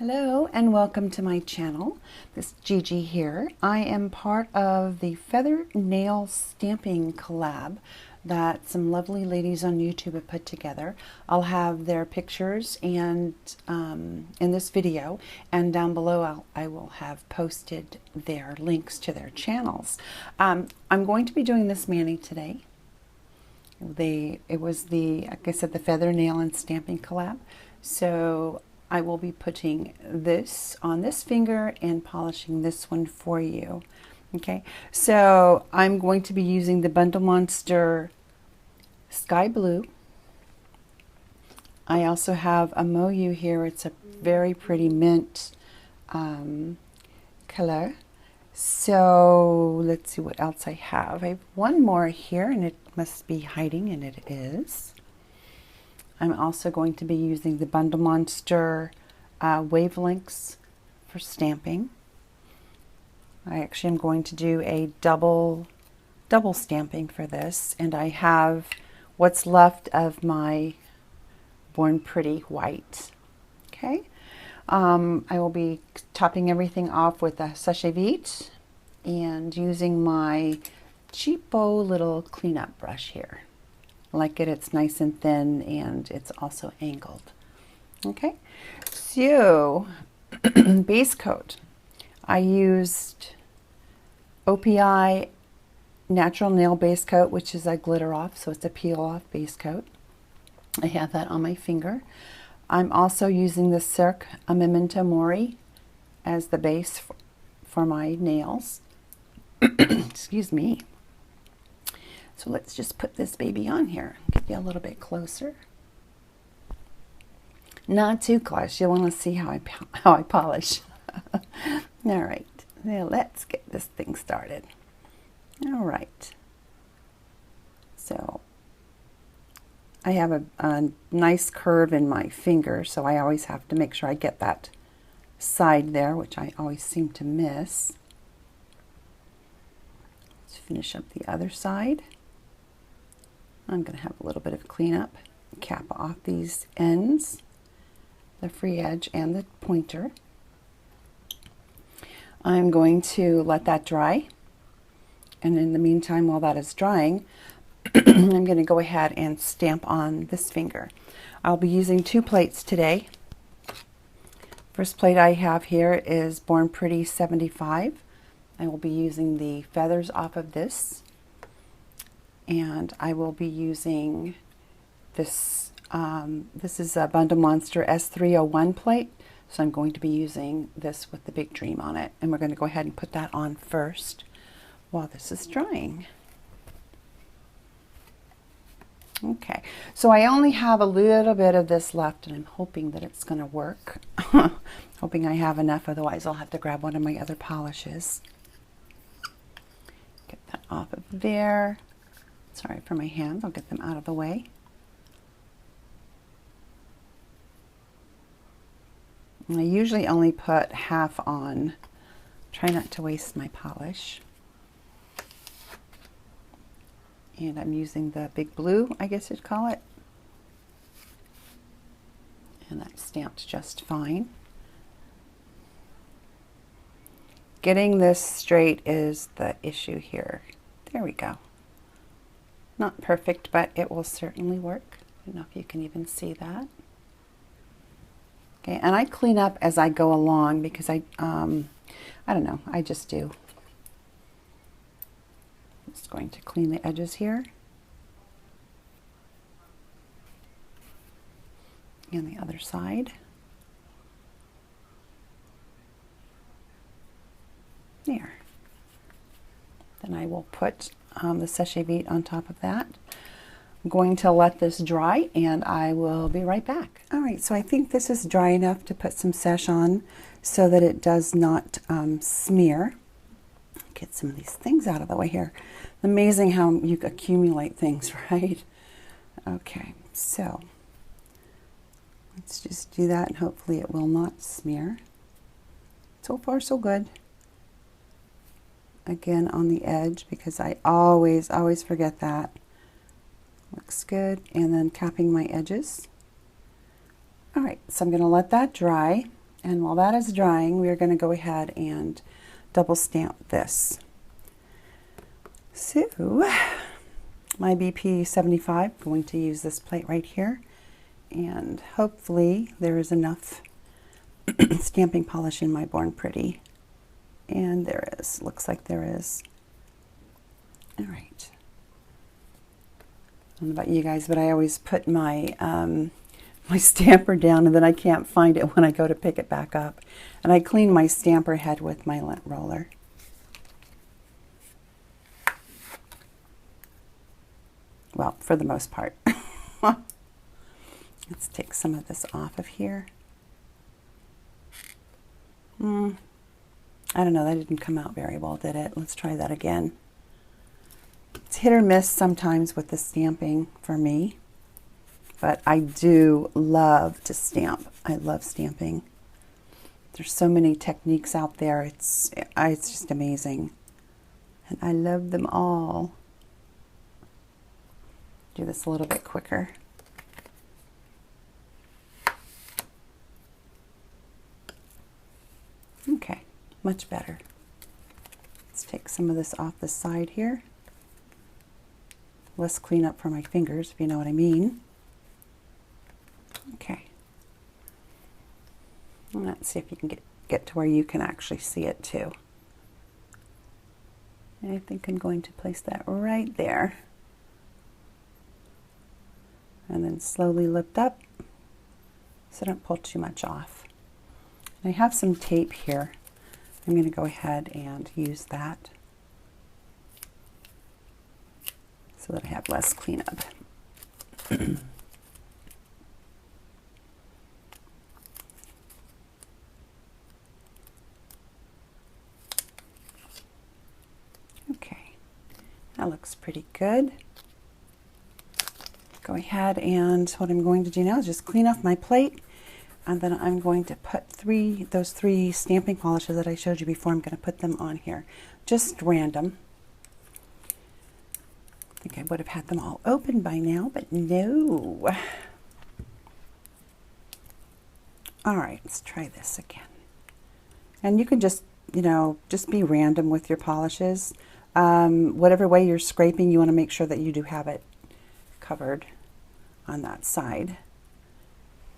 Hello and welcome to my channel. This is Gigi here. I am part of the feather nail stamping collab that some lovely ladies on YouTube have put together. I'll have their pictures and in this video, and down below I will have posted their links to their channels. I'm going to be doing this mani today. It was like I said, the feather nail and stamping collab. So I will be putting this on this finger and polishing this one for you. Okay, so I'm going to be using the Bundle Monster Sky Blue. I also have a Moyu here. It's a very pretty mint color. So let's see what else I have. I have one more here, and it must be hiding, and it is. I'm also going to be using the Bundle Monster wavelengths for stamping. I actually am going to do a double stamping for this, and I have what's left of my Born Pretty white. Okay, I will be topping everything off with a sachet vite and using my cheapo little cleanup brush here. Like it's nice and thin, and it's also angled. Okay, so base coat. I used OPI Natural Nail Base Coat, which is a glitter off, so it's a peel off base coat. I have that on my finger. I'm also using the Cirque Memento Mori as the base for my nails. Excuse me. So let's just put this baby on here. Get you a little bit closer. Not too close. You want to see how I polish. All right. Now let's get this thing started. All right. So I have a nice curve in my finger, so I always have to make sure I get that side there, which I always seem to miss. Let's finish up the other side. I'm going to have a little bit of cleanup, cap off these ends, the free edge and the pointer. I'm going to let that dry, and in the meantime, while that is drying, I'm going to go ahead and stamp on this finger. I'll be using two plates today. First plate I have here is Born Pretty 75. I will be using the feathers off of this. And I will be using this, this is a Bundle Monster S301 plate, so I'm going to be using this with the Big Dream on it. And we're going to go ahead and put that on first while this is drying. Okay, so I only have a little bit of this left, and I'm hoping that it's going to work. Hoping I have enough, otherwise I'll have to grab one of my other polishes. Get that off of there. Sorry for my hands, I'll get them out of the way. And I usually only put half on. Try not to waste my polish. And I'm using the Big Blue, I guess you'd call it. And that's stamped just fine. Getting this straight is the issue here. There we go. Not perfect, but it will certainly work. I don't know if you can even see that. Okay, and I clean up as I go along because I don't know, I just do. Just going to clean the edges here. And the other side. There. Then I will put the sachet vite on top of that. I'm going to let this dry, and I will be right back. All right, so I think this is dry enough to put some sesh on so that it does not smear. Get some of these things out of the way here. Amazing how you accumulate things, right? Okay, so let's just do that, and hopefully it will not smear. So far, so good. Again on the edge, because I always forget that. Looks good. And then capping my edges. All right, so I'm going to let that dry. And while that is drying, we are going to go ahead and double stamp this. So, my BP 75, I'm going to use this plate right here, and hopefully there is enough stamping polish in my Born Pretty. And there is. Looks like there is. All right. I don't know about you guys, but I always put my my stamper down and then I can't find it when I go to pick it back up. And I clean my stamper head with my lint roller. Well, for the most part. Let's take some of this off of here. I don't know, that didn't come out very well, did it? Let's try that again. It's hit or miss sometimes with the stamping for me, but I do love to stamp. I love stamping. There's so many techniques out there. It's just amazing, and I love them all. Do this a little bit quicker. Okay, much better. Let's take some of this off the side here. Less cleanup for my fingers, if you know what I mean. Okay. Let's see if you can get to where you can actually see it too. And I think I'm going to place that right there. And then slowly lift up so don't pull too much off. And I have some tape here. I'm going to go ahead and use that so that I have less cleanup. Okay, that looks pretty good. Go ahead, and what I'm going to do now is just clean off my plate, and then I'm going to put those three stamping polishes that I showed you before. I'm going to put them on here, just random. I think I would have had them all open by now, but no. All right, let's try this again. And you can just, just be random with your polishes. Whatever way you're scraping, you want to make sure that you do have it covered on that side.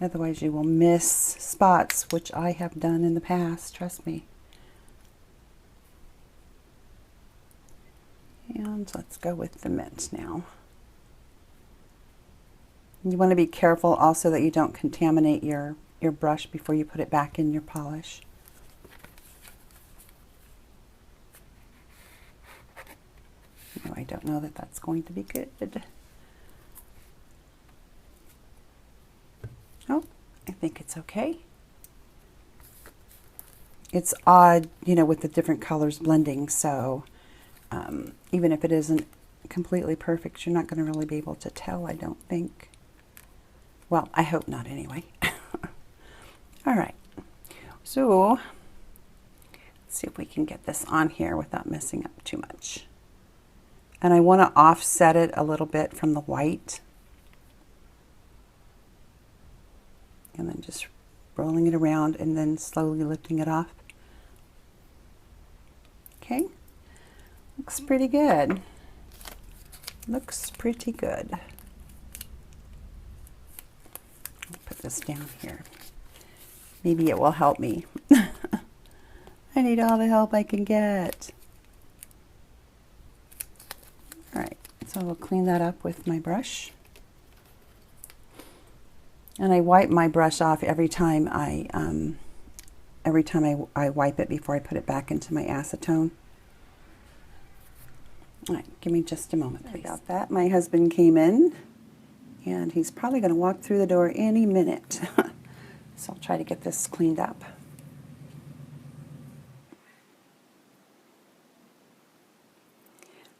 Otherwise you will miss spots, which I have done in the past, trust me. And let's go with the mint now. You want to be careful also that you don't contaminate your brush before you put it back in your polish. No, I don't know that that's going to be good. Oh, I think it's okay. It's odd, with the different colors blending, so even if it isn't completely perfect, you're not going to really be able to tell, I don't think. Well, I hope not anyway. All right, so let's see if we can get this on here without messing up too much. And I want to offset it a little bit from the white. And then just rolling it around and then slowly lifting it off. Okay, looks pretty good. Looks pretty good. I'll put this down here. Maybe it will help me. I need all the help I can get. All right, so we'll clean that up with my brush. And I wipe my brush off every time I wipe it before I put it back into my acetone. All right, give me just a moment, please. About that, my husband came in, and he's probably going to walk through the door any minute. So I'll try to get this cleaned up.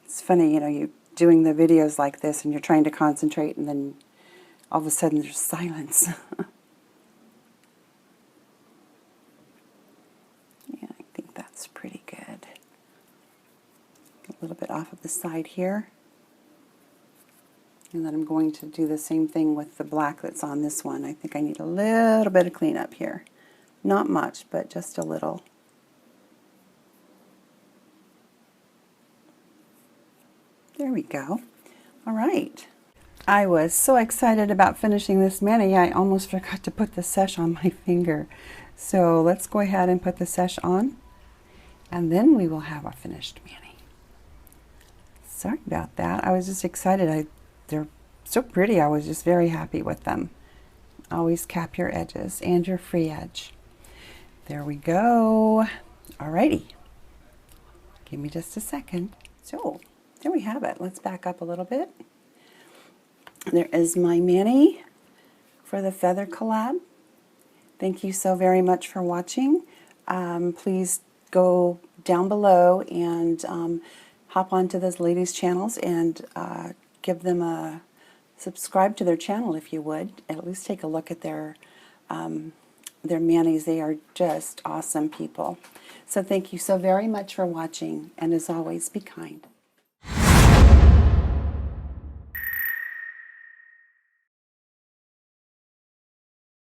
It's funny, you're doing the videos like this, and you're trying to concentrate, and then all of a sudden there's silence. Yeah, I think that's pretty good. A little bit off of the side here. And then I'm going to do the same thing with the black that's on this one. I think I need a little bit of cleanup here. Not much, but just a little. There we go. All right. I was so excited about finishing this mani, I almost forgot to put the sesh on my finger. So let's go ahead and put the sesh on, and then we will have our finished mani. Sorry about that. I was just excited. They're so pretty. I was just very happy with them. Always cap your edges and your free edge. There we go. Alrighty. Give me just a second. So there we have it. Let's back up a little bit. There is my mani for the feather collab. Thank you so very much for watching. Please go down below and hop onto those ladies' channels and give them a subscribe to their channel if you would. At least take a look at their manis. They are just awesome people. So thank you so very much for watching, and as always, be kind.